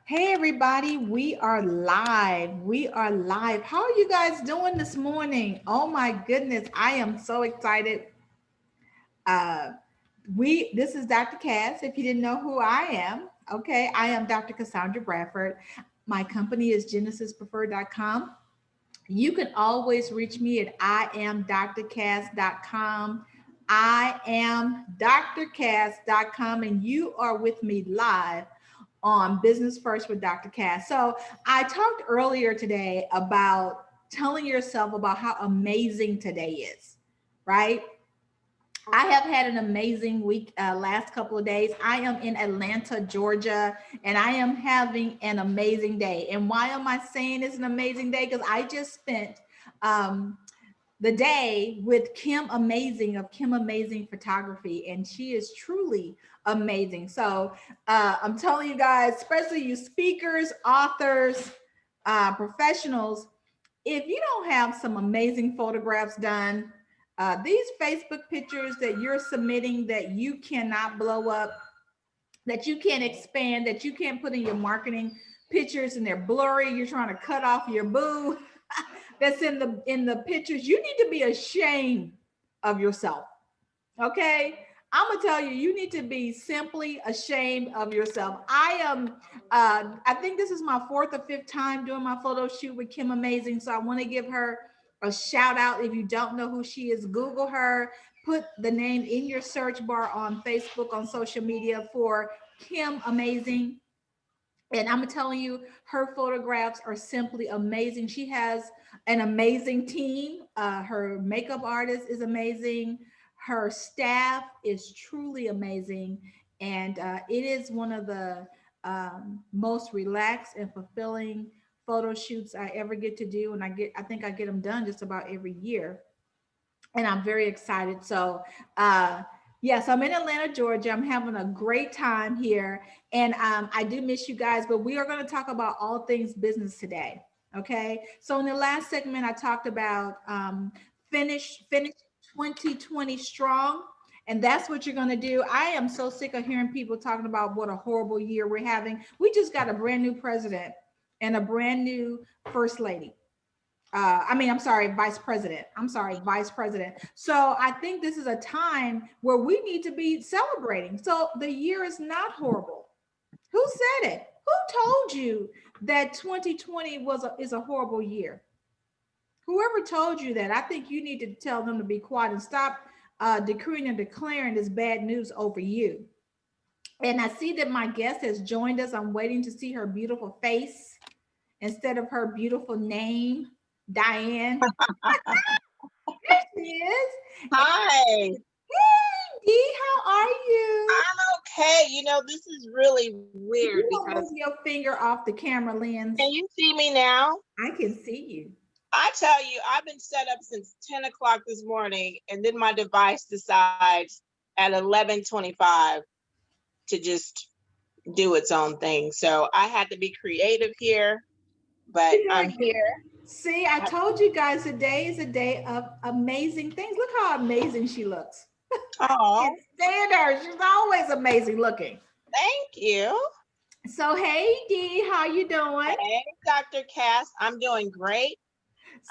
Hey everybody, we are live. We are live. How are you guys doing this morning? Oh my goodness, I am so excited. Uh we this is Dr. Cass. If you didn't know who I am, okay, I am Dr. Cassandra Bradford. My company is genesispreferred.com. You can always reach me at iamdrcass.com. I am drcass.com, and you are with me live on Business First with Dr. Cass. So I talked earlier today about telling yourself about how amazing today is, right? I have had an amazing week last couple of days. I am in Atlanta, Georgia, and I am having an amazing day. And why am I saying it's an amazing day? Because I just spent um, the day with Kim Amazing of Kim Amazing Photography, and she is truly amazing. So I'm telling you guys, especially you speakers, authors, professionals, if you don't have some amazing photographs done, these Facebook pictures that you're submitting that you cannot blow up, that you can't expand, that you can't put in your marketing pictures and they're blurry, you're trying to cut off your boo that's in the pictures, you need to be ashamed of yourself. Okay, I'm gonna tell you, you need to be simply ashamed of yourself. I think this is my fourth or fifth time doing my photo shoot with Kim Amazing, so I want to give her a shout out. If you don't know who she is, Google her, put the name in your search bar on Facebook, on social media for Kim Amazing. And I'm telling you, her photographs are simply amazing. She has an amazing team. Her makeup artist is amazing. Her staff is truly amazing. And it is one of the most relaxed and fulfilling photo shoots I ever get to do. And I think I get them done just about every year, and I'm very excited. So, yes, I'm in Atlanta, Georgia. I'm having a great time here, and I do miss you guys. But we are going to talk about all things business today. Okay. So in the last segment, I talked about finish 2020 strong. And that's what you're going to do. I am so sick of hearing people talking about what a horrible year we're having. We just got a brand new president and a brand new first lady. I'm sorry, vice president. I'm sorry, vice president. So I think this is a time where we need to be celebrating. So the year is not horrible. Who said it? Who told you that 2020 is a horrible year? Whoever told you that, I think you need to tell them to be quiet and stop decreeing and declaring this bad news over you. And I see that my guest has joined us. I'm waiting to see her beautiful face instead of her beautiful name, Diane. There she is. And Hi, hey, Dee, how are you? I'm okay. This is really If weird you don't because move your finger off the camera lens, can you see me now? I can see you. I tell you, I've been set up since 10 o'clock this morning, and then my device decides at 11:25 to just do its own thing. So I had to be creative here, but You're I'm doing. here. See, I told you guys today is a day of amazing things. Look how amazing she looks. Can't Oh, stand her. She's always amazing looking. thank you. So, hey, Dee, how you doing? Hey, Dr. Cass, I'm doing great,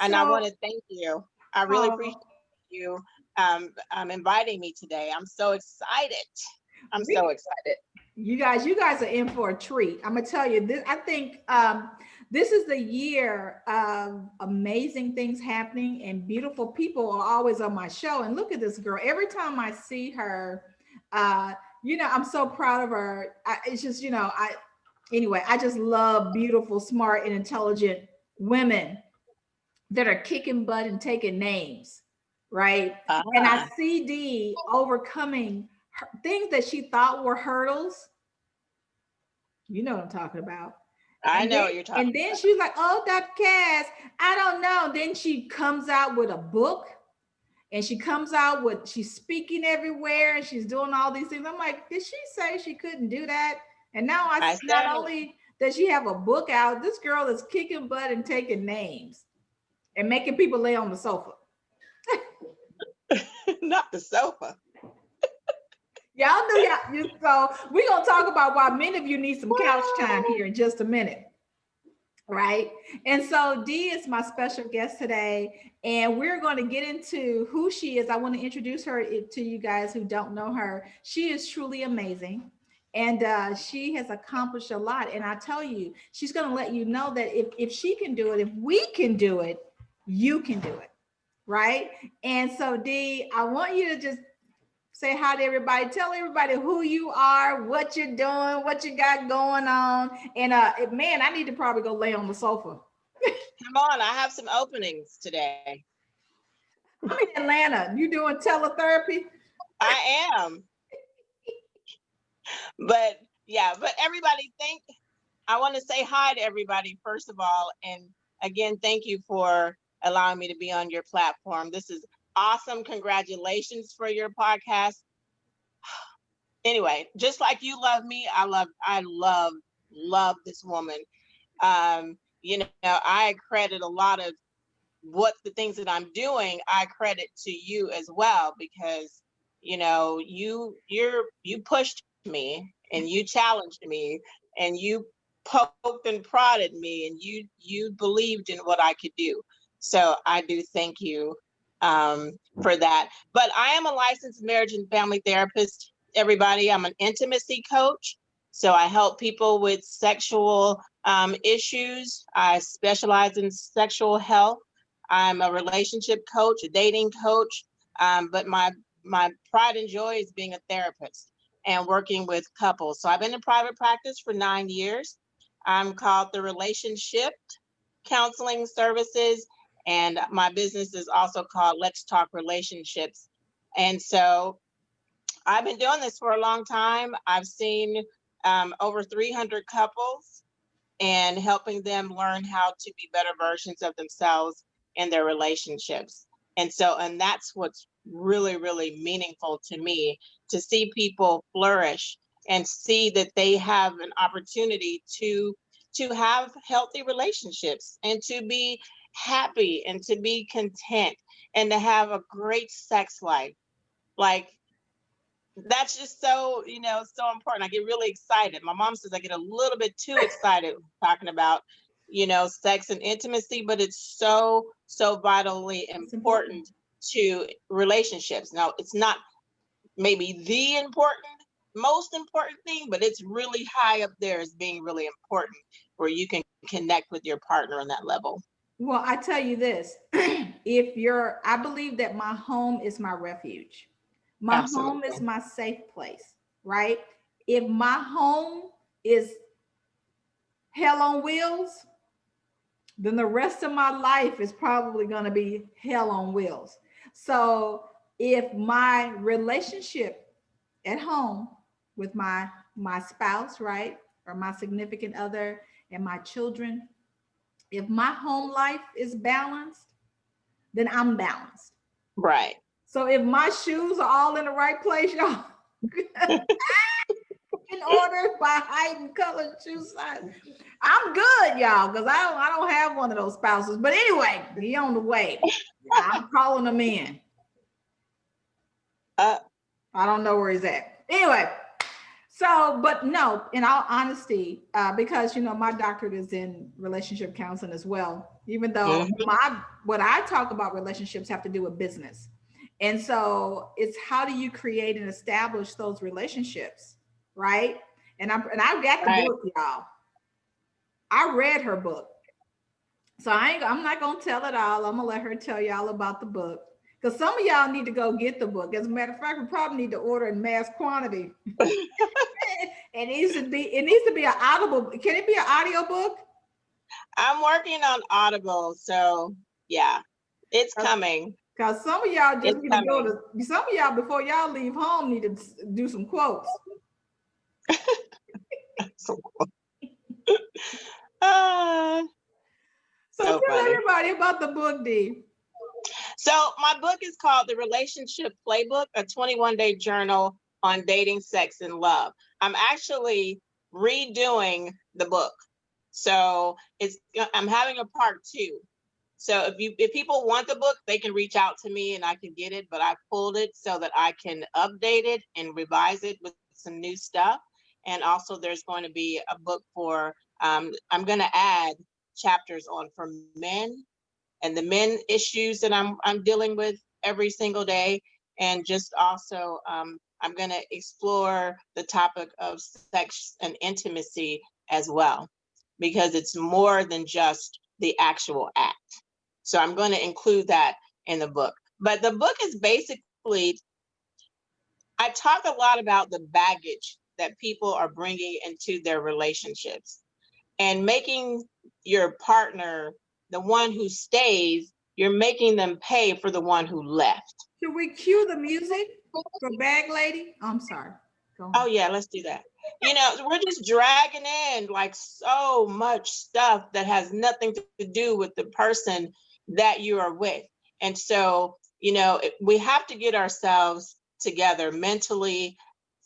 and I want So, to thank you. I really appreciate oh, you inviting me today. I'm so excited. I'm so we excited. you guys are in for a treat. I'm gonna tell you this. I think this is the year of amazing things happening, and beautiful people are always on my show. And look at this girl. Every time I see her, uh, I'm so proud of her. It's just, I just love beautiful, smart, and intelligent women that are kicking butt and taking names, right? And I Ah, see Dee overcoming things that she thought were hurdles. You know what I'm talking about. I And know then what you're talking and then she's like, "Oh, Dr. Cass, I don't know." Then she comes out with a book, and she comes out with she's speaking everywhere, and she's doing all these things. I'm like, did she say she couldn't do that? And now about. I not said only does she have a book out, this girl is kicking butt and taking names and making people lay on the sofa. not the sofa. Y'all knew so we're gonna talk about why many of you need some couch time here in just a minute. Right. And so Dee is my special guest today, and we're going to get into who she is. I want to introduce her to you guys who don't know her. She is truly amazing. And she has accomplished a lot. And I tell you, she's going to let you know that if she can do it, if we can do it, you can do it. Right. And so, Dee, I want you to just say hi to everybody. Tell everybody who you are, what you're doing, what you got going on. And man, I need to probably go lay on the sofa. Come on, I have some openings today. I'm in Atlanta. You doing teletherapy? I am. But yeah, but everybody I want to say hi to everybody first of all. And again, thank you for allowing me to be on your platform. This is awesome. Congratulations for your podcast. Anyway, just like you love me, I love this woman. You know, I credit a lot of what the things that I'm doing, I credit to you as well, because you know, you pushed me and you challenged me and you poked and prodded me and you believed in what I could do. So I do thank you for that. But I am a licensed marriage and family therapist, everybody. I'm an intimacy coach. So I help people with sexual issues. I specialize in sexual health. I'm a relationship coach, a dating coach, but my pride and joy is being a therapist and working with couples. So I've been in private practice for 9 years. I'm called the Relationship Counseling Services, and my business is also called Let's Talk Relationships. And so I've been doing this for a long time. I've seen over 300 couples and helping them learn how to be better versions of themselves in their relationships. And that's what's really, really meaningful to me, to see people flourish and see that they have an opportunity to have healthy relationships and to be happy and to be content and to have a great sex life. Like, that's just so, you know, so important. I get really excited. My mom says I get a little bit too excited talking about, you know, sex and intimacy, but it's so, so vitally important to relationships. Now, it's not maybe the most important thing, but it's really high up there as being really important, where you can connect with your partner on that level. Well, I tell you this, I believe that my home is my refuge. My home is Absolutely. my safe place, right? If my home is hell on wheels, then the rest of my life is probably going to be hell on wheels. So if my relationship at home with my spouse, right, or my significant other and my children, if my home life is balanced, then I'm balanced. Right. So if my shoes are all in the right place, y'all, in order by height and color, shoe size, I'm good, y'all, because I don't have one of those spouses. But anyway, he on the way. I'm calling him in. Uh, I don't know where he's at. Anyway, so, but no, in all honesty, because you know my doctorate is in relationship counseling as well. Even though mhm. what I talk about relationships have to do with business, and so it's how do you create and establish those relationships, right? And I've got the Right. book, y'all. I read her book. So I'm not gonna tell it all. I'm gonna let her tell y'all about the book. Because some of y'all need to go get the book. As a matter of fact, we probably need to order in mass quantity. It needs to be an audible. Can it be an audio book? I'm working on Audible, so yeah, it's coming. Because some of y'all just It's need to go coming. to some of y'all before y'all leave home need to do some quotes. So, ah, So so tell funny. everybody about the book, Dee. So my book is called The Relationship Playbook, a 21-day journal on dating, sex, and love. I'm actually redoing the book. So I'm having a part two. So if people want the book, they can reach out to me and I can get it, but I pulled it so that I can update it and revise it with some new stuff. And also there's going to be a book for, I'm going to add chapters on for men and the men issues that I'm dealing with every single day. And just also, I'm going to explore the topic of sex and intimacy as well, because it's more than just the actual act. So I'm going to include that in the book. But the book is basically, I talk a lot about the baggage that people are bringing into their relationships and making your partner the one who stays. You're making them pay for the one who left. Should we cue the music for Bag Lady? I'm sorry. Go Oh on. yeah, let's do that. We're just dragging in like so much stuff that has nothing to do with the person that you are with. And so, we have to get ourselves together mentally,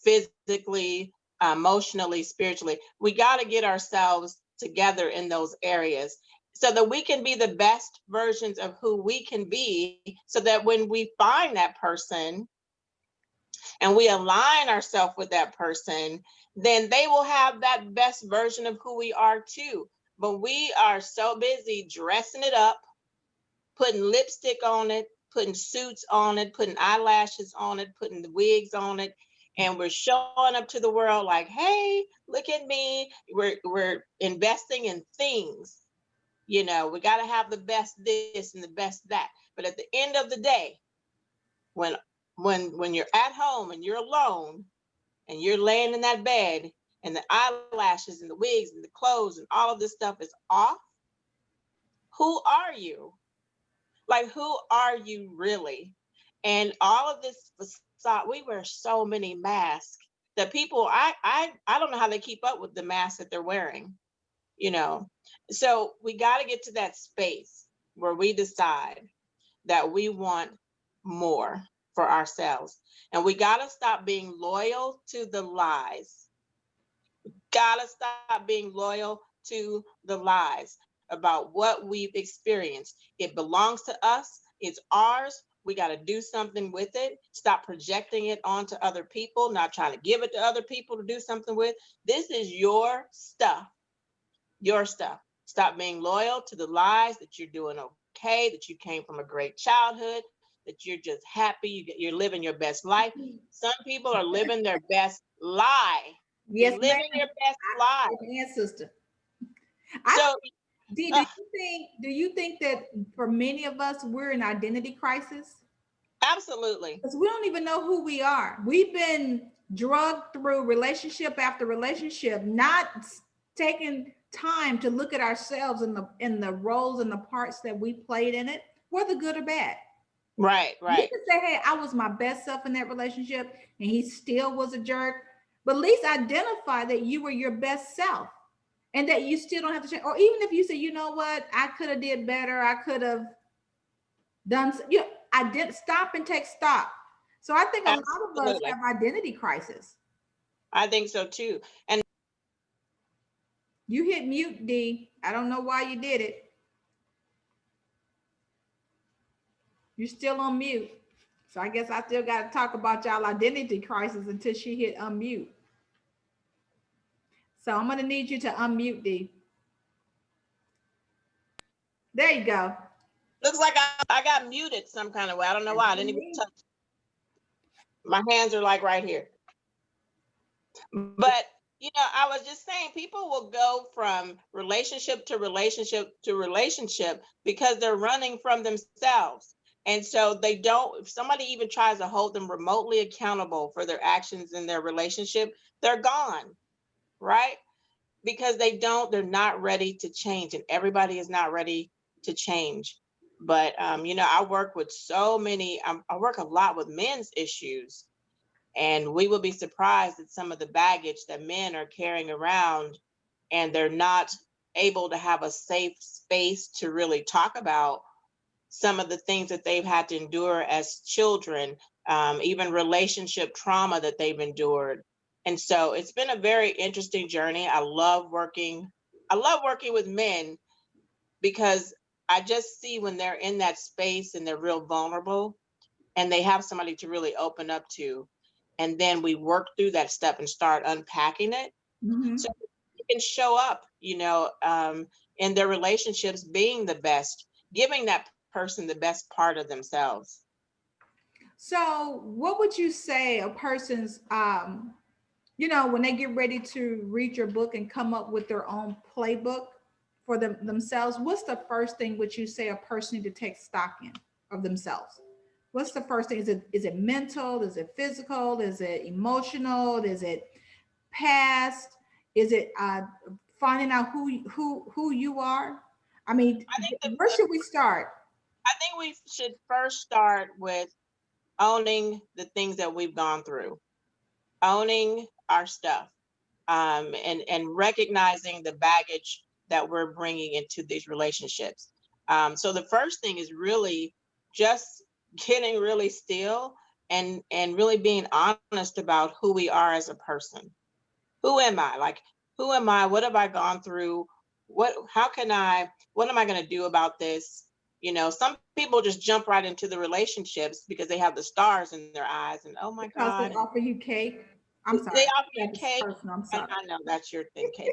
physically, emotionally, spiritually. We got to get ourselves together in those areas so that we can be the best versions of who we can be, so that when we find that person and we align ourselves with that person, then they will have that best version of who we are too. But we are so busy dressing it up, putting lipstick on it, putting suits on it, putting eyelashes on it, putting the wigs on it, and we're showing up to the world like, hey, look at me. We're investing in things. We got to have the best this and the best that. But at the end of the day, when when you're at home and you're alone and you're laying in that bed and the eyelashes and the wigs and the clothes and all of this stuff is off, who are you? Like, who are you really? And all of this facade, we wear so many masks that people, I don't know how they keep up with the masks that they're wearing, you know. So we got to get to that space where we decide that we want more for ourselves. And we got to stop being loyal to the lies. Got to stop being loyal to the lies about what we've experienced. It belongs to us, it's ours. We got to do something with it. Stop projecting it onto other people, not trying to give it to other people to do something with. This is your stuff, your stuff. Stop being loyal to the lies that you're doing okay, that you came from a great childhood, that you're just happy, you're living your best life. Some people are living their best lie. You're Yes, ma'am. living your best lie. Amen, sister. I So, Dee, uh, do you think that for many of us we're in identity crisis? absolutely. Because we don't even know who we are. We've been drugged through relationship after relationship, not taking time to look at ourselves and the roles and the parts that we played in it, whether good or bad. Right, You right. can say, hey, I was my best self in that relationship and he still was a jerk. But at least identify that you were your best self and that you still don't have to change. Or even if you say, you know what, I could have did better. I could have done, I didn't stop and take stock. So I think a lot of us Absolutely. have identity crisis. I think so too. And You hit mute, D. I don't know why you did it. You're still on mute. So I guess I still got to talk about y'all identity crisis until she hit unmute. So I'm going to need you to unmute, D. There you go. looks like I got muted some kind of way. I don't know why. I didn't even touch. My hands are like right here. But I was just saying, people will go from relationship to relationship to relationship because they're running from themselves. And so they don't, if somebody even tries to hold them remotely accountable for their actions in their relationship, they're gone, right? Because they're not ready to change, and everybody is not ready to change. But I work with so many, I work a lot with men's issues, and we will be surprised at some of the baggage that men are carrying around, and they're not able to have a safe space to really talk about some of the things that they've had to endure as children, even relationship trauma that they've endured. And so it's been a very interesting journey. I love working with men because I just see when they're in that space and they're real vulnerable and they have somebody to really open up to. And then we work through that step and start unpacking it. So Mhm. you can show up, in their relationships being the best, giving that person the best part of themselves. So, what would you say a person's, when they get ready to read your book and come up with their own playbook for themselves? What's the first thing which you say a person need to take stock in of themselves? What's the first thing? Is it mental? Is it physical? Is it emotional? Is it past? Is it finding out who you are? I mean, I think where should we start? I think we should first start with owning the things that we've gone through, owning our stuff, and recognizing the baggage that we're bringing into these relationships. So the first thing is really just getting really still and really being honest about who we are as a person. Who am I? Like, who am I? What have I gone through? What am I going to do about this? Some people just jump right into the relationships because they have the stars in their eyes and oh my Because they God, and offer you cake. I'm they sorry. offer you That is cake. personal. I'm And sorry. I know that's your thing, cake.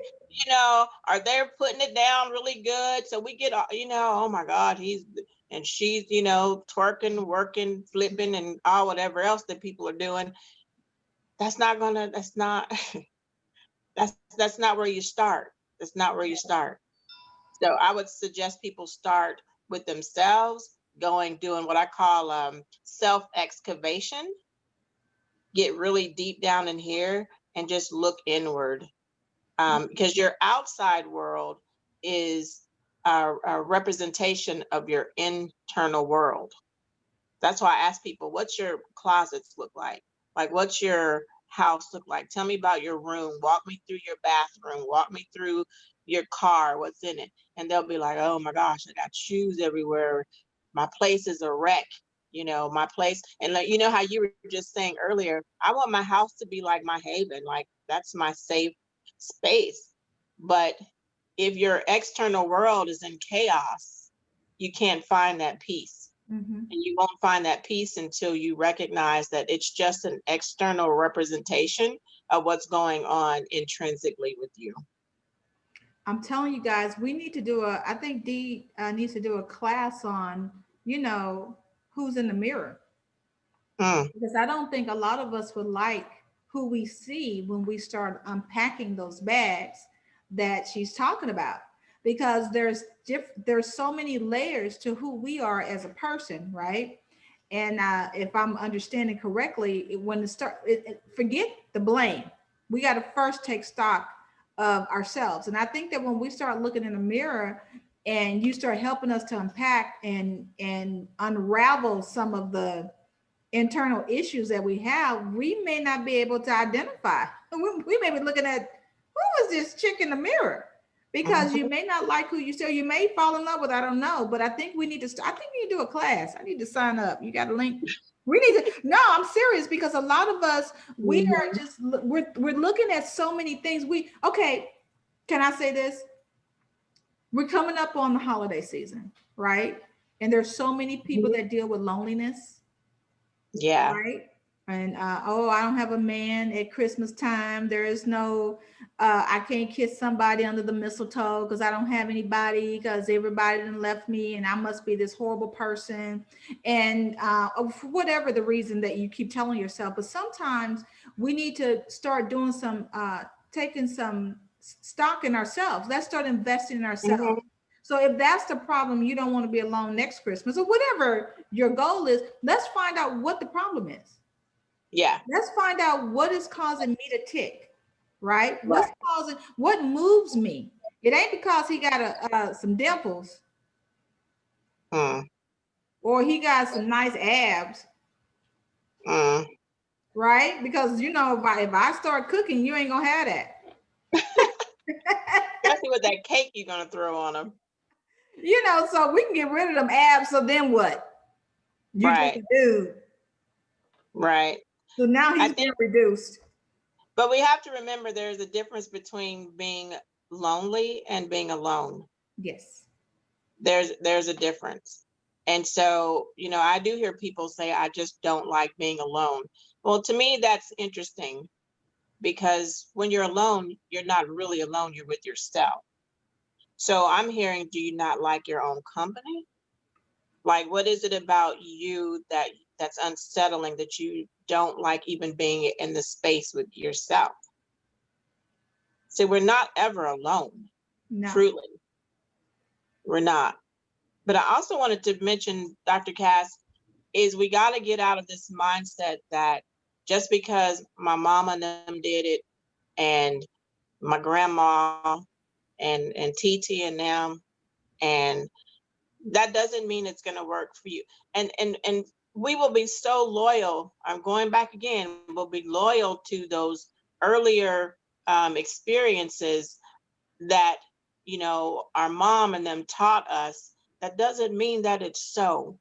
Are they putting it down really good? So we get, oh my God, and she's, twerking, working, flipping, and all whatever else that people are doing. That's not, that's not where you start. That's not where you start. So I would suggest people start with themselves, doing what I call self excavation, get really deep down in here and just look inward, because your outside world is a representation of your internal world. That's why I ask people, what's your closets look like? Like, what's your house look like? Tell me about your room. Walk me through your bathroom. Walk me through your car. What's in it? And they'll be like, oh my gosh, I got shoes everywhere. My place is a wreck. My place. And like, how you were just saying earlier, I want my house to be like my haven. Like, that's my safe space. But if your external world is in chaos, you can't find that peace. Mhm. And you won't find that peace until you recognize that it's just an external representation of what's going on intrinsically with you. I'm telling you guys, we need to I think Dee needs to do a class on, you know, who's in the mirror. Mm, Because I don't think a lot of us would like who we see when we start unpacking those bags that she's talking about. Because there's so many layers to who we are as a person, right? And if I'm understanding correctly, when it start, forget the blame. We got to first take stock of ourselves. And I think that when we start looking in the mirror and you start helping us to unpack and unravel some of the internal issues that we have, we may not be able to identify. We may be looking at who is this chick in the mirror, because you mhm. may not like who you see. You may fall in love with. I don't know, but I think we need to. I think we need to do a class. I need to sign up. You got a link? We need to. No, I'm serious, because a lot of us, we are Mhm. just we're looking at so many things. Okay. Can I say this? We're coming up on the holiday season, right? And there's so many people Mhm. that deal with loneliness, Yeah. right? And oh, I don't have a man at Christmas time. There is no, I can't kiss somebody under the mistletoe because I don't have anybody, because everybody done left me and I must be this horrible person. And for whatever the reason that you keep telling yourself, but sometimes we need to start doing taking some stock in ourselves. Let's start investing in ourselves. Mhm. So if that's the problem, you don't want to be alone next Christmas or whatever your goal is, let's find out what the problem is. Yeah. Let's find out what is causing me to tick, right? Right. What moves me? It ain't because he got some dimples Mm, or he got some nice abs, mm. right? Because if I start cooking, you ain't gonna have that. Especially with that cake you're gonna throw on them. So we can get rid of them abs. So then what? You just Right. a dude. Right. So now I he's being think, reduced. but we have to remember there's a difference between being lonely and being alone. Yes. There's a difference. And so, I do hear people say, I just don't like being alone. Well, to me, that's interesting, because when you're alone, you're not really alone, you're with yourself. So I'm hearing, do you not like your own company? Like, what is it about you that's unsettling, that you don't like even being in the space with yourself? So we're not ever alone, No. truly. We're not. But I also wanted to mention, Dr. Cass, is we got to get out of this mindset that just because my mama and them did it, and my grandma and TT and them, and that doesn't mean it's going to work for you. And we will be so loyal. I'm going back again. We'll be loyal to those earlier experiences that our mom and them taught us. That doesn't mean that it's so.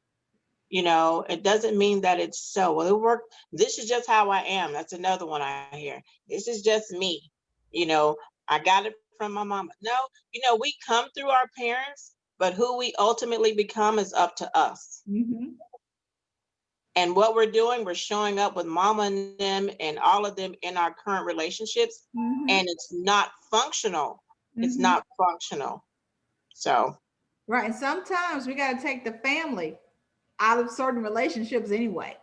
It doesn't mean that it's so. Well, it worked. This is just how I am. That's another one I hear. This is just me. You know, I got it from my mama. No, we come through our parents, but who we ultimately become is up to us. Mm-hmm. And what we're doing, we're showing up with mama and them and all of them in our current relationships, Mm-hmm. and it's not functional. It's Mm-hmm. not functional. So, Right. And sometimes we got to take the family out of certain relationships anyway.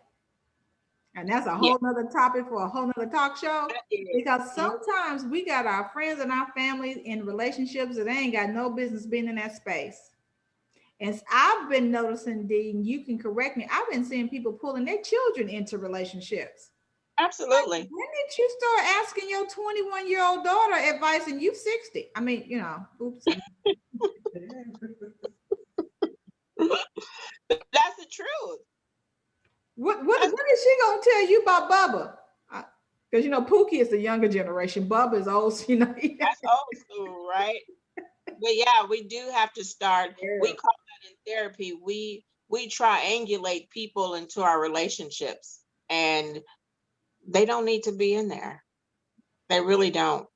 And that's a yeah, whole nother topic for a whole nother talk show. that is. Because Mhm. sometimes we got our friends and our families in relationships that they ain't got no business being in that space. And I've been noticing, Dean, you can correct me. I've been seeing people pulling their children into relationships. Like, Absolutely. when did you start asking your 21-year-old daughter advice and you 60? I mean, oops. That's the truth. What That's is she gonna tell you about Bubba? Because Pookie is the younger generation. Bubba is old. that's old school, right? But yeah, we do have to start. We Yeah. call that in therapy. We triangulate people into our relationships, and they don't need to be in there. They really don't,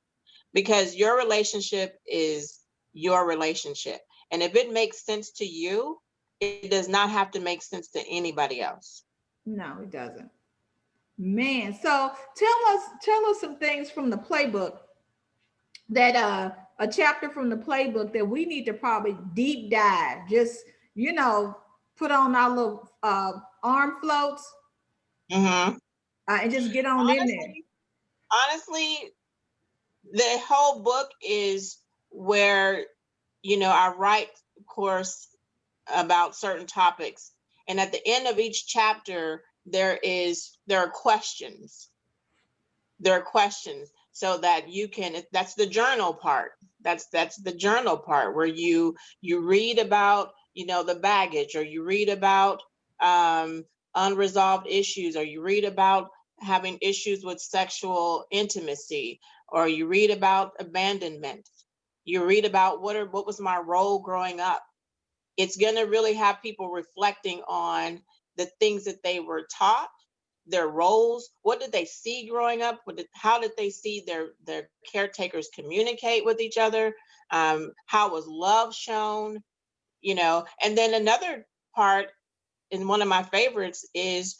because your relationship is your relationship, and if it makes sense to you, it does not have to make sense to anybody else. No, it doesn't. Man, so tell us some things from the playbook that a chapter from the playbook that we need to probably deep dive. Just put on our little arm floats Hmm. and just get on in there. Honestly, the whole book is where I write, of course, about certain topics, and at the end of each chapter there are questions. There are questions, so that you can, that's the journal part. That's the journal part, where you read about the baggage, or you read about um unresolved issues, or you read about having issues with sexual intimacy, or you read about abandonment, you read about what was my role growing up. It's going to really have people reflecting on the things that they were taught, their roles. What did they see growing up? How did they see their caretakers communicate with each other? How was love shown? And then another part, and one of my favorites, is,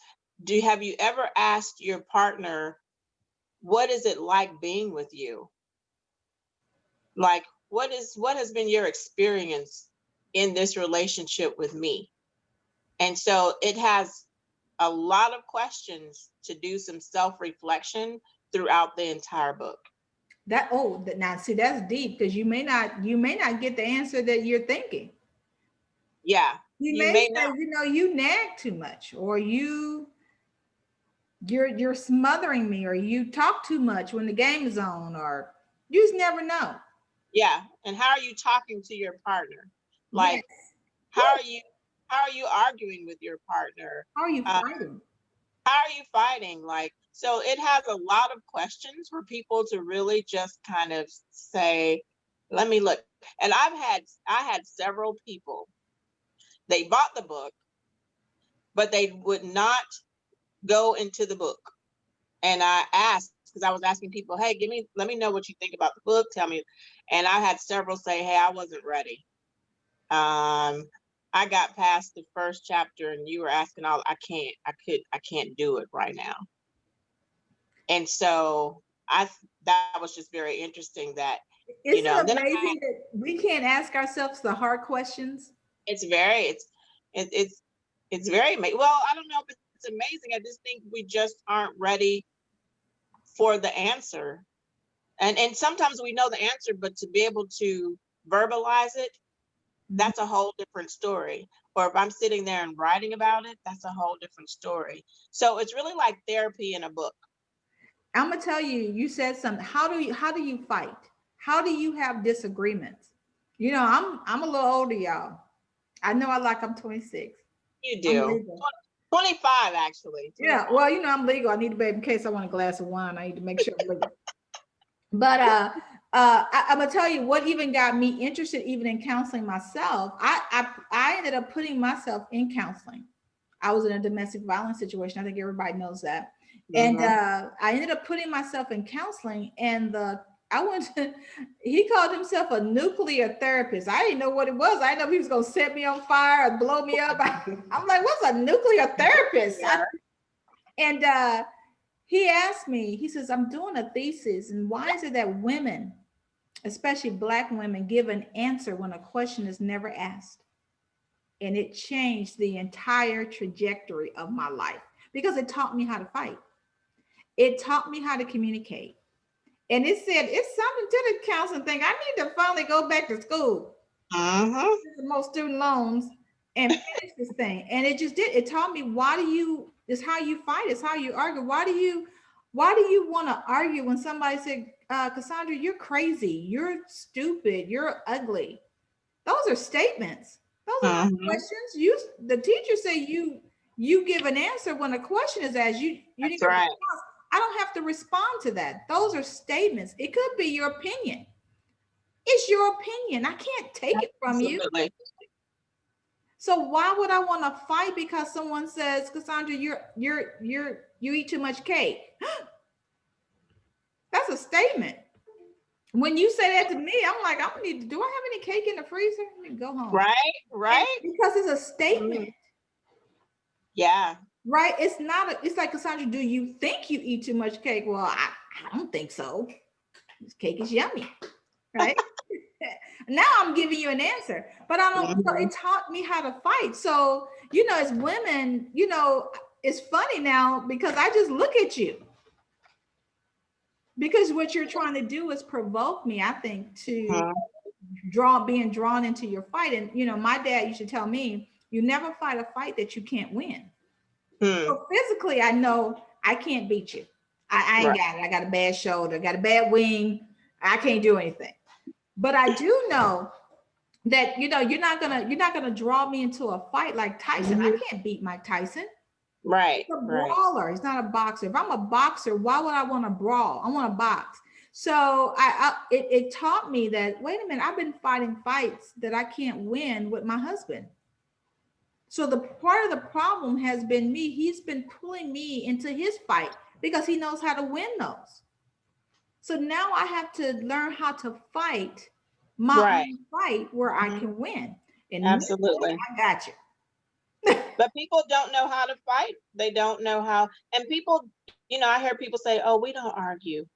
have you ever asked your partner, what is it like being with you? Like, what has been your experience in this relationship with me? And so it has a lot of questions to do some self-reflection throughout the entire book. Now see, that's deep, because you may not get the answer that you're thinking. Yeah, You you may may say, not. you nag too much, or you're smothering me, or you talk too much when the game is on, or you just never know. Yeah, and how are you talking to your partner? Yes. Like, how are you how are you arguing with your partner? How are you Uh, fighting? how are you fighting? Like, so it has a lot of questions for people to really just kind of say, let me look. And I had several people, they bought the book, but they would not go into the book. And I asked, because I was asking people, hey, let me know what you think about the book. Tell me. And I had several say, hey, I wasn't ready. I got past the first chapter and you were asking all, I can't do it right now. And so that was just very interesting that, Isn't it then amazing that we can't ask ourselves the hard questions? it's very, it's very, well, I don't know if it's amazing. I just think we just aren't ready for the answer. And sometimes we know the answer, but to be able to verbalize it, that's a whole different story. Or if I'm sitting there and writing about it, that's a whole different story. So it's really like therapy in a book. I'm gonna tell you, you said something. How do you fight? How do you have disagreements? I'm a little older, y'all. I know I'm 26. You I'm do. legal. 25, actually. Yeah, 25. well, I'm legal. I need to, babe, in case I want a glass of wine. I need to make sure I'm legal. But I'm gonna tell you what even got me interested, even in counseling myself. I ended up putting myself in counseling. I was in a domestic violence situation. I think everybody knows that. And Mhm. I ended up putting myself in counseling, and I went to, he called himself a nuclear therapist. I didn't know what it was. I didn't know if he was gonna set me on fire or blow me up. I'm like, what's a nuclear therapist? Yeah. And he asked me, he says, I'm doing a thesis, and why is it that women, especially Black women, give an answer when a question is never asked? And it changed the entire trajectory of my life because it taught me how to fight. It taught me how to communicate. And it said, it's something to the counseling thing. I need to finally go back to school, Mhm. the most student loans, and finish this thing. And it just did. It taught me, it's how you fight, it's how you argue. Why do you want to argue when somebody said, Cassandra, you're crazy, you're stupid, you're ugly? Those are statements. Those are not Mhm. questions. The teacher say you give an answer when a question is asked. You need That's a right. response. I don't have to respond to that. Those are statements. It could be your opinion. It's your opinion. I can't take it from you. Absolutely. So why would I want to fight because someone says, Cassandra, you eat too much cake? That's a statement. When you say that to me, I'm like, I'm gonna need to. Do I have any cake in the freezer? Let me go home. Right. And Right. because it's a statement, Mhm. Yeah. right? It's like, Cassandra, do you think you eat too much cake? Well, I don't think so. This cake is yummy, right? Now I'm giving you an answer, but I don't. So Mhm. it taught me how to fight. So as women, it's funny now because I just look at you because what you're trying to do is provoke me. I think to Mhm. being drawn into your fight. And my dad used to tell me, you never fight a fight that you can't win. Hmm. So physically, I know I can't beat you. I ain't Right. got it. I got a bad shoulder, got a bad wing. I can't do anything. But I do know that you're not gonna draw me into a fight like Tyson. I Mhm. can't beat Mike Tyson. Right. He's a Right. brawler. He's not a boxer. If I'm a boxer, why would I want to brawl? I want to box. So it taught me that, wait a minute, I've been fighting fights that I can't win with my husband. So the part of the problem has been me. He's been pulling me into his fight because he knows how to win those. So now I have to learn how to fight my Right. own fight where I Mhm. can win. And mentally, Absolutely. I got you. But people don't know how to fight. They don't know how. And people, I hear people say, "Oh, we don't argue."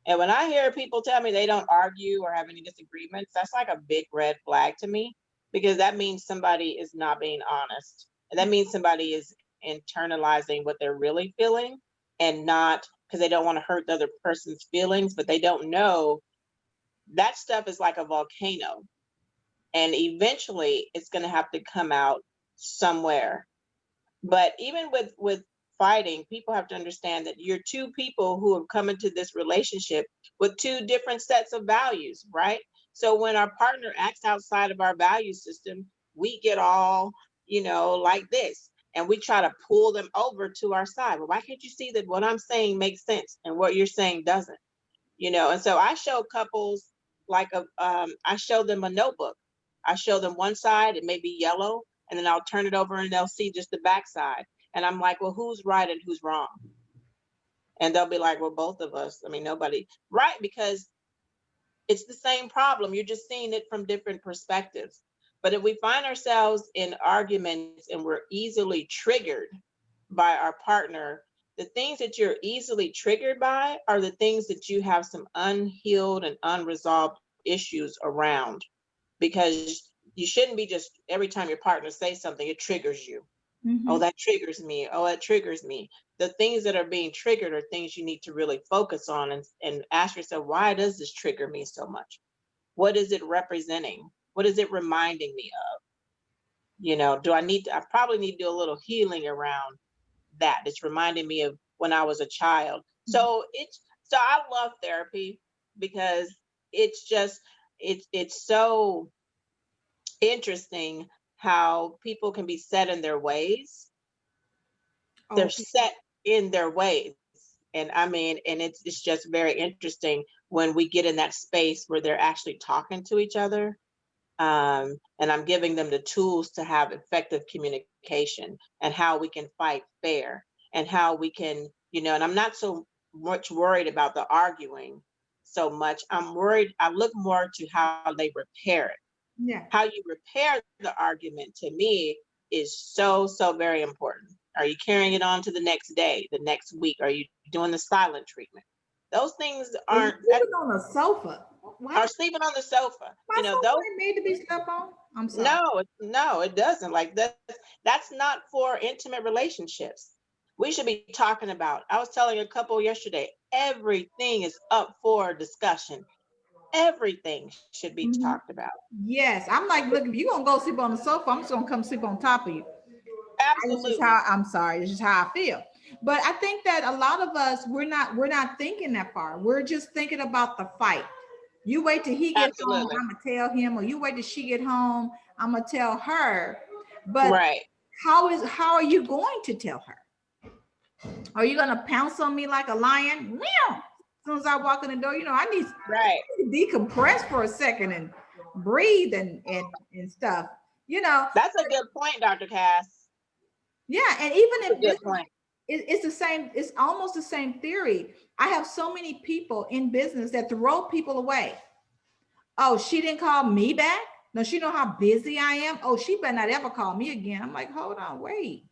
And when I hear people tell me they don't argue or have any disagreements, that's like a big red flag to me because that means somebody is not being honest. And that means somebody is internalizing what they're really feeling and not because they don't want to hurt the other person's feelings, but they don't know that stuff is like a volcano. And eventually it's going to have to come out somewhere. But even with fighting, people have to understand that you're two people who have come into this relationship with two different sets of values, right? So when our partner acts outside of our value system, we get all, like this, and we try to pull them over to our side. Well, why can't you see that what I'm saying makes sense and what you're saying doesn't? And so I show couples I show them a notebook. I show them one side, it may be yellow, and then I'll turn it over and they'll see just the back side. And I'm like, well, who's right and who's wrong? And they'll be like, well, both of us. I mean, nobody, right? Because it's the same problem. You're just seeing it from different perspectives. But if we find ourselves in arguments and we're easily triggered by our partner, the things that you're easily triggered by are the things that you have some unhealed and unresolved issues around, because you shouldn't be just every time your partner says something, it triggers you. Oh, Mhm. that triggers me. Oh, that triggers me. The things that are being triggered are things you need to really focus on, and ask yourself, why does this trigger me so much? What is it representing? What is it reminding me of? I probably need to do a little healing around that. It's reminding me of when I was a child. So I love therapy because it's just it's so interesting how people can be set in their ways. They're Oh, set in their ways. And I mean, and it's just very interesting when we get in that space where they're actually talking to each other, and I'm giving them the tools to have effective communication and how we can fight fair and how we can, and I'm not so much worried about the arguing so much. I look more to how they repair it. yeah. How you repair the argument to me is so, so very important. Are you carrying it on to the next day, the next week? Are you doing the silent treatment? Those things Are you aren't, sleeping on a sofa? are What? sleeping on the sofa. My sofa Those ain't made to be slept on. I'm sorry. No, it doesn't. Like that's not for intimate relationships. We should be talking about. I was telling a couple yesterday, everything is up for discussion. Everything should be Mhm. talked about. Yes, I'm like, look, if you gonna go sleep on the sofa, I'm just gonna come sleep on top of you. This is Absolutely. how I'm sorry. This is how I feel. But I think that a lot of us we're not thinking that far. We're just thinking about the fight. You wait till he get home, Absolutely. I'm gonna tell him, or you wait till she get home, I'm gonna tell her. But Right. how are you going to tell her? Are you gonna pounce on me like a lion? Meow. As soon as I walk in the door, I need Right. to decompress for a second and breathe and stuff. You know, That's a good point, Dr. Cass. yeah. And even That's a if good this point. it's the same, it's almost the same theory. I have so many people in business that throw people away. Oh, she didn't call me back. No, she know how busy I am. Oh, she better not ever call me again. I'm like, hold on, wait.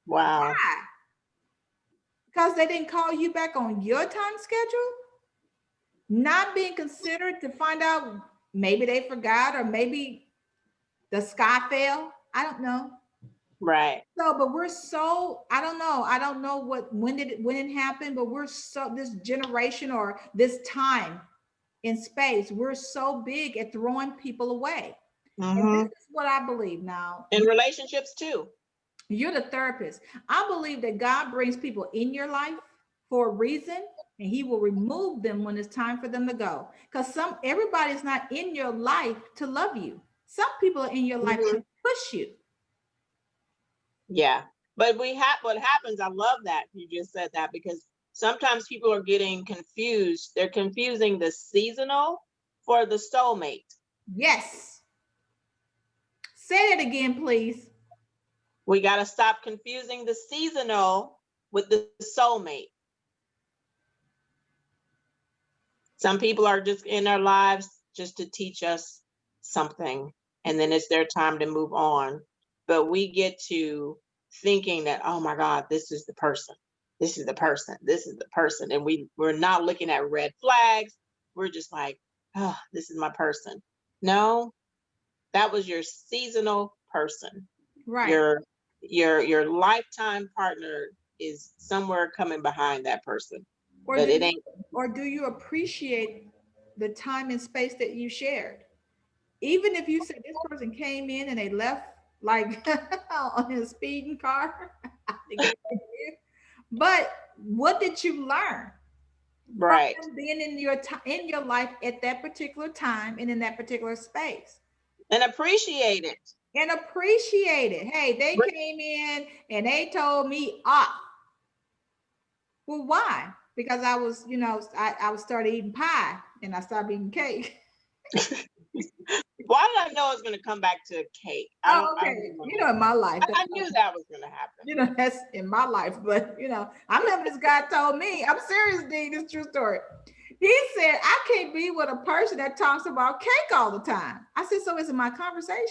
Wow. Why? Because they didn't call you back on your time schedule, not being considered to find out maybe they forgot or maybe the sky fell. I don't know. Right. So, but we're so, I don't know. I don't know when it happened, but we're so, this generation or this time in space, we're so big at throwing people away. And this Hmm. is what I believe now. In relationships too. You're the therapist. I believe that God brings people in your life for a reason, and he will remove them when it's time for them to go. Because everybody's not in your life to love you. Some people are in your life Hmm. to push you. Yeah. But what happens, I love that you just said that, because sometimes people are getting confused. They're confusing the seasonal for the soulmate. Yes. Say it again, please. We got to stop confusing the seasonal with the soulmate. Some people are just in our lives just to teach us something, and then it's their time to move on. But we get to thinking that, oh my God, this is the person. This is the person. This is the person. And we're not looking at red flags. We're just like, oh, this is my person. No, that was your seasonal person. Right. Your lifetime partner is somewhere coming behind that person. Or But do it you ain't or do you appreciate the time and space that you shared? Even if you said this person came in and they left like on a speeding car to get to you. But what did you learn from right. them being in your in your life at that particular time and in that particular space? And appreciate it. And appreciate it. Hey, they came in and they told me off. Well, why? Because I was, I was started eating pie and I started eating cake. Why did I know it was going to come back to cake? Oh, I okay. don't know. In my life, I knew that was going to happen. that's in my life. But I remember this guy told me, I'm serious, D, this is a true story. He said, I can't be with a person that talks about cake all the time. I said, so is it my conversation?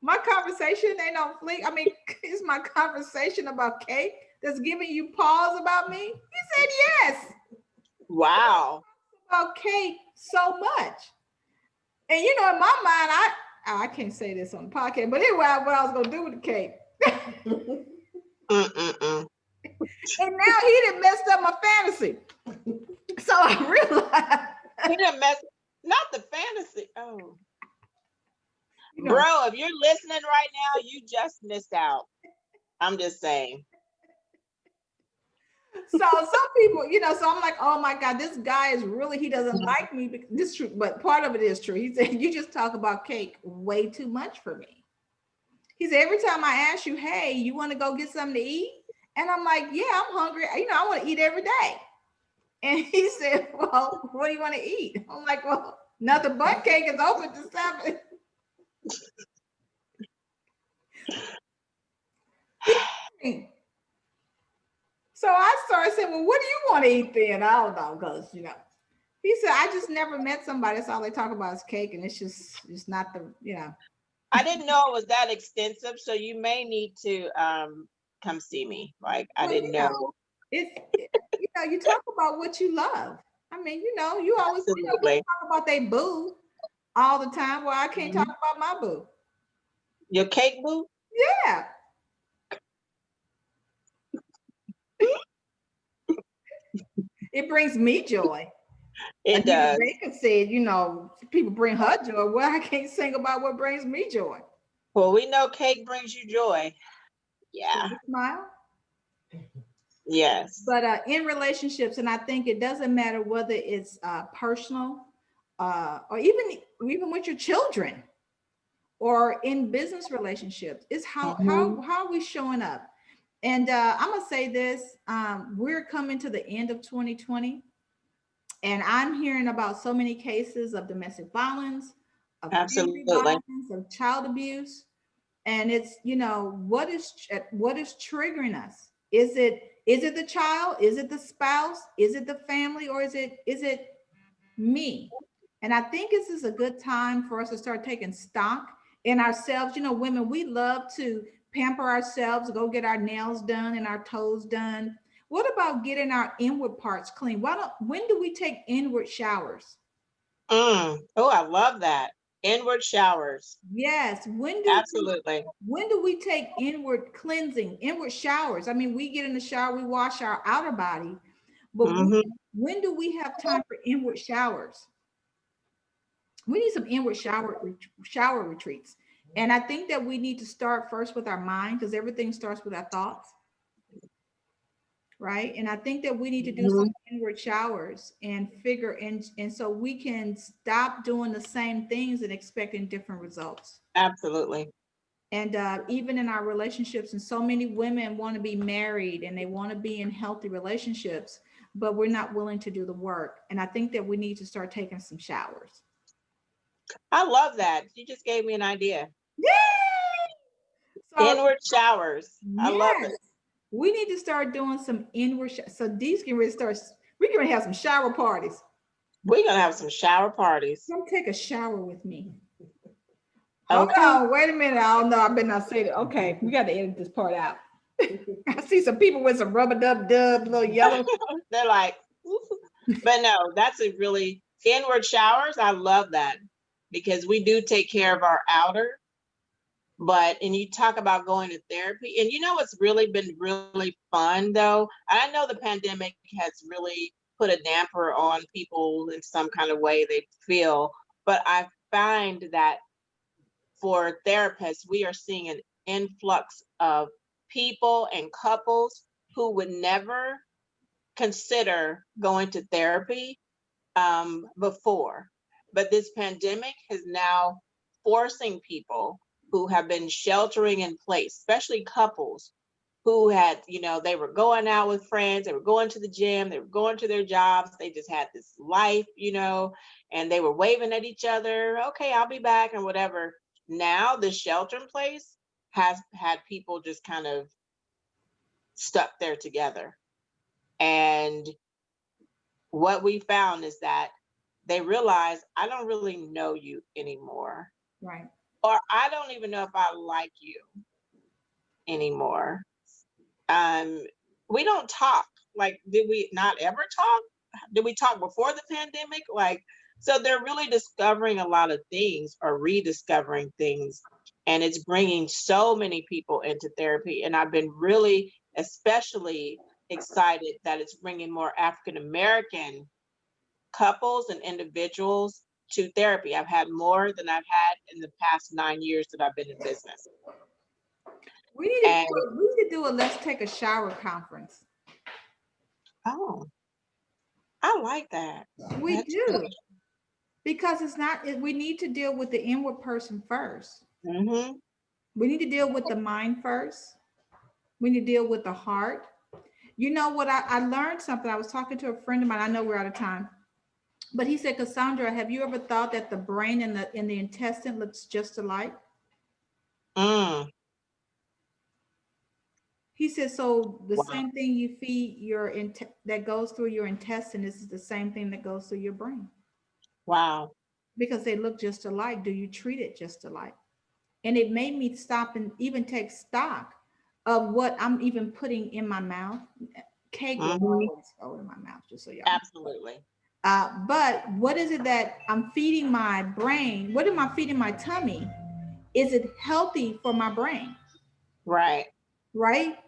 My conversation ain't on fleek. I mean, is my conversation about cake that's giving you pause about me? He said yes. Wow. About cake so much. And you know, in my mind, I can't say this on the podcast, but anyway, what I was gonna do with the cake. Mm-mm-mm. And now he done messed up my fantasy. So I realized, He done mess, not the fantasy. Oh, you know, bro, if you're listening right now, you just missed out. I'm just saying. so some people, you know, so I'm like, oh my God, this guy is really, he doesn't like me. This is true, but part of it is true. He said, you just talk about cake way too much for me. He said, every time I ask you, hey, you want to go get something to eat? And I'm like, yeah, I'm hungry. You know, I want to eat every day. And he said, well, what do you want to eat? I'm like, well, nothing but cake is open to 7. So I started saying, well, what do you want to eat then? I don't know, because, you know, he said, I just never met somebody. That's all they talk about is cake. And it's not the, you know. I didn't know it was that extensive, so you may need to come see me. Like, I Well, didn't you know, know. you know, you talk about what you love. I mean, you know, you always, you know, people Absolutely. talk about they boo all the time. Well, I can't talk Mhm. about my boo. Your cake boo? Yeah. It brings me joy. It Anita does. Baker said, you know, people bring her joy. Well, I can't sing about what brings me joy. Well, we know cake brings you joy. So Yeah. you smile. Yes. But in relationships, and I think it doesn't matter whether it's personal or even with your children or in business relationships, it's Mhm. how are we showing up? And I'm gonna say this: we're coming to the end of 2020, and I'm hearing about so many cases of domestic violence, of family Absolutely. violence, of child abuse. And it's, you know, what is triggering us? Is it the child? Is it the spouse? Is it the family? Or is it me? And I think this is a good time for us to start taking stock in ourselves. You know, women, we love to pamper ourselves, go get our nails done and our toes done. What about getting our inward parts clean? When do we take inward showers? Oh, I love that. Inward showers. Yes. Absolutely. When do we take inward cleansing, inward showers? I mean, we get in the shower, we wash our outer body, but Hmm. when do we have time for inward showers? We need some inward shower retreats. And I think that we need to start first with our mind, because everything starts with our thoughts, right? And I think that we need to do some Hmm. inward showers and figure and so we can stop doing the same things and expecting different results. Absolutely. And even in our relationships, and so many women want to be married and they want to be in healthy relationships, but we're not willing to do the work. And I think that we need to start taking some showers. I love that. You just gave me an idea. Yay! So Inward showers. I love yes, it. we need to start doing some inward. So these can really start. We can have some shower parties. We're going to have some shower parties. Come take a shower with me. Hold Okay. on, wait a minute. I don't know. I better not say that. Okay, we got to edit this part out. I see some people with some rubber dub, little yellow. They're like, but no, that's a really inward showers. I love that because we do take care of our outer. But and you talk about going to therapy, and you know what's really been really fun though. I know the pandemic has really put a damper on people in some kind of way they feel, but I find that for therapists, we are seeing an influx of people and couples who would never consider going to therapy before. But this pandemic has now forcing people who have been sheltering in place, especially couples who had, you know, they were going out with friends, they were going to the gym, they were going to their jobs, they just had this life, you know, and they were waving at each other, okay, I'll be back and whatever. Now the shelter in place has had people just kind of stuck there together. And what we found is that they realize I don't really know you anymore. Right. or I don't even know if I like you anymore. Um, we don't talk. Like, did we not ever talk? Did we talk before the pandemic? Like, so they're really discovering a lot of things or rediscovering things. And it's bringing so many people into therapy. And I've been really, especially excited that it's bringing more African American couples and individuals to therapy. I've had more than I've had in the past 9 years that I've been in business. We need to And do, we need to do a let's take a shower conference. oh, I like that. We That's do, because it's not, we need to deal with the inward person first. mm-hmm. We need to deal with the mind first. We need to deal with the heart. You know what? I learned something. I was talking to a friend of mine. I know we're out of time, but he said, Cassandra, have you ever thought that the brain and the intestine looks just alike? Mm, He said, so the wow. same thing you feed that goes through your intestine is the same thing that goes through your brain, Wow. because they look just alike. Do you treat it just alike? And it made me stop and even take stock of what I'm even putting in my mouth. Cake will Hmm. always go in my mouth, just so y'all know. Absolutely. But what is it that I'm feeding my brain? What am I feeding my tummy? Is it healthy for my brain? Right. Right?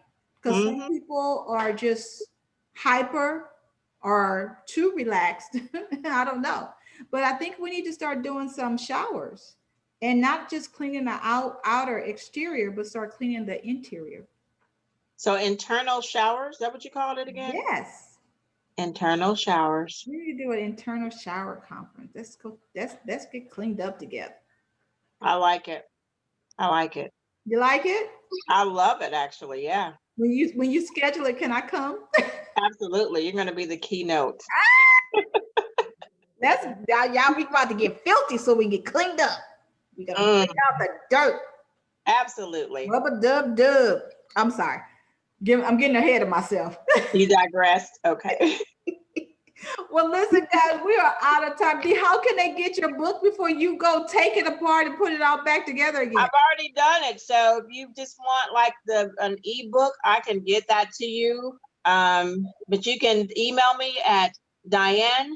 Because some Hmm. people are just hyper or too relaxed. I don't know. But I think we need to start doing some showers and not just cleaning the outer exterior, but start cleaning the interior. So internal showers, is that what you called it again? Yes. Internal showers. We need to do an internal shower conference. Let's go. Let's get cleaned up together. I like it. I like it. You like it? I love it actually. Yeah. When you schedule it, can I come? Absolutely. You're gonna be the keynote. That's y'all. We about to get filthy so we can get cleaned up. We gotta bring Mm, out the dirt. absolutely. Rubber dub dub. I'm sorry. I'm getting ahead of myself. You digressed. Okay. Well, listen, guys, we are out of time. D, how can they get your book before you go take it apart and put it all back together again? I've already done it. So if you just want like an ebook, I can get that to you. But you can email me at Diane,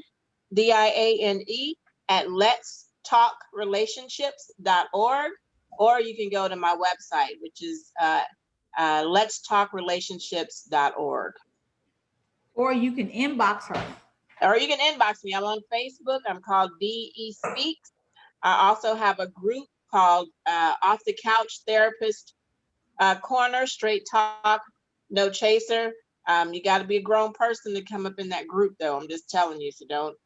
Diane, at letstalkrelationships.org, or you can go to my website, which is letstalkrelationships.org. Or you can inbox her. Or you can inbox me. I'm on Facebook. I'm called DE Speaks. I also have a group called Off the Couch Therapist Corner, Straight Talk, No Chaser. You got to be a grown person to come up in that group, though. I'm just telling you. So don't,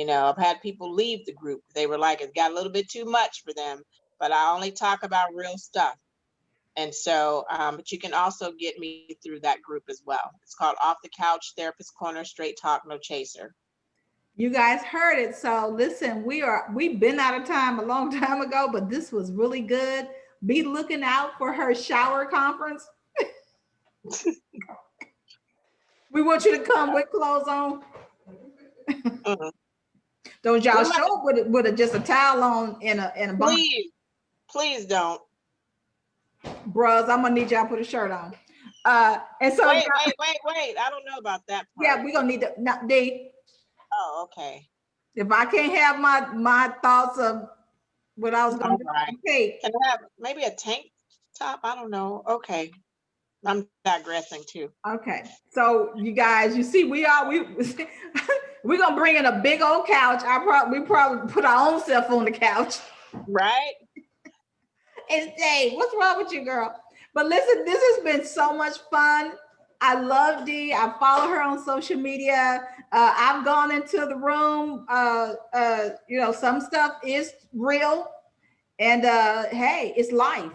I've had people leave the group. They were like, it got a little bit too much for them, but I only talk about real stuff. And so, but you can also get me through that group as well. It's called Off the Couch Therapist Corner, Straight Talk, No Chaser. You guys heard it. So listen, we've been out of time a long time ago, but this was really good. Be looking out for her shower conference. We want you to come with clothes on. Mhm. Don't y'all We might, show up with just a towel on and a bonnet. please don't. Bros, I'm gonna need y'all to put a shirt on. And so Wait. I don't know about that part. yeah, we're gonna need to not D. Oh, okay. If I can't have my thoughts of what I was gonna All do, right. okay. Can I have maybe a tank top? I don't know. Okay. I'm digressing too. Okay. So you guys, you see, we we're gonna bring in a big old couch. We probably put our own self on the couch Right? and say, what's wrong with you, girl? But listen, this has been so much fun. I love Dee. I follow her on social media. I've gone into the room. Some stuff is real, and hey, it's life,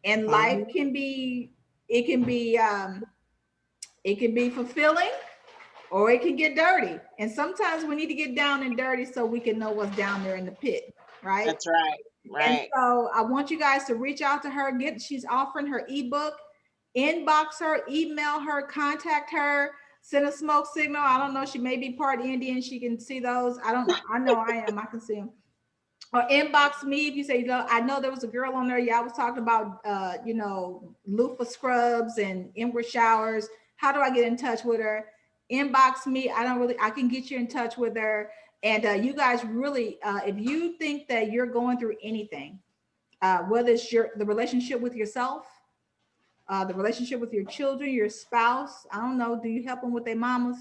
and life Mhm. it can be fulfilling, or it can get dirty. And sometimes we need to get down and dirty so we can know what's down there in the pit, right? That's right. And Right. so I want you guys to reach out to her. She's offering her ebook. Inbox her, email her, contact her, send a smoke signal. I don't know. She may be part Indian. She can see those. I don't know. I know I am. I can see them. or inbox me if you say, I know there was a girl on there. Y'all was talking about, loofah scrubs and inward showers. How do I get in touch with her? Inbox me. I can get you in touch with her. And you guys really, if you think that you're going through anything, whether it's the relationship with yourself, the relationship with your children, your spouse, I don't know, do you help them with their mamas?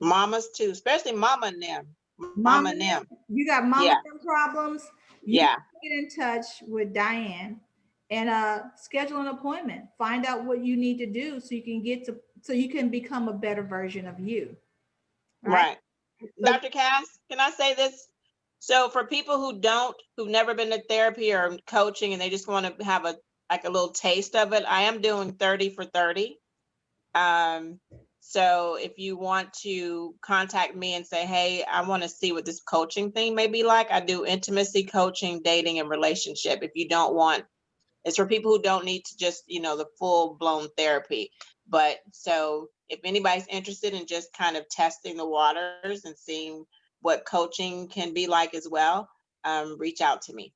Mamas too, especially mama and them. Mama Mama, and them. you got mama Yeah. problems, you Yeah. get in touch with Diane and schedule an appointment. Find out what you need to do so you can become a better version of you. Right? Right. So Dr. Cass, can I say this? So for people who've never been to therapy or coaching and they just want to have a little taste of it, I am doing 30 for 30. So if you want to contact me and say, hey, I want to see what this coaching thing may be like, I do intimacy coaching, dating, and relationship. If you don't want, it's for people who don't need to just, the full blown therapy. But so if anybody's interested in just kind of testing the waters and seeing what coaching can be like as well, reach out to me.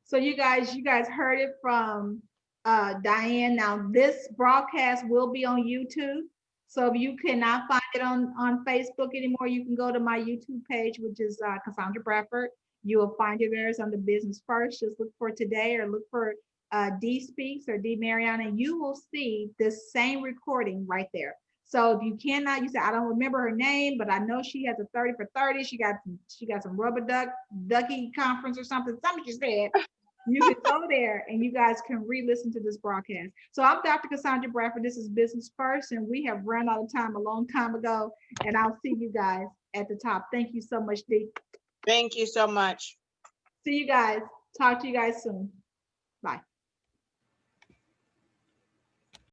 So you guys heard it from Diane. Now this broadcast will be on YouTube. So if you cannot find it on Facebook anymore, you can go to my YouTube page, which is Cassandra Bradford. You will find it there. It's under Business First. Just look for today or look for D Speaks or D Marion, and you will see this same recording right there. So if you cannot, you say I don't remember her name, but I know she has a 30 for 30. She got some rubber ducky conference or something. Something she said. You can go there and you guys can re-listen to this broadcast. So I'm Dr. Cassandra Bradford. This is Business First, and we have run out of time a long time ago. And I'll see you guys at the top. Thank you so much, Dee. Thank you so much. See you guys. Talk to you guys soon. Bye.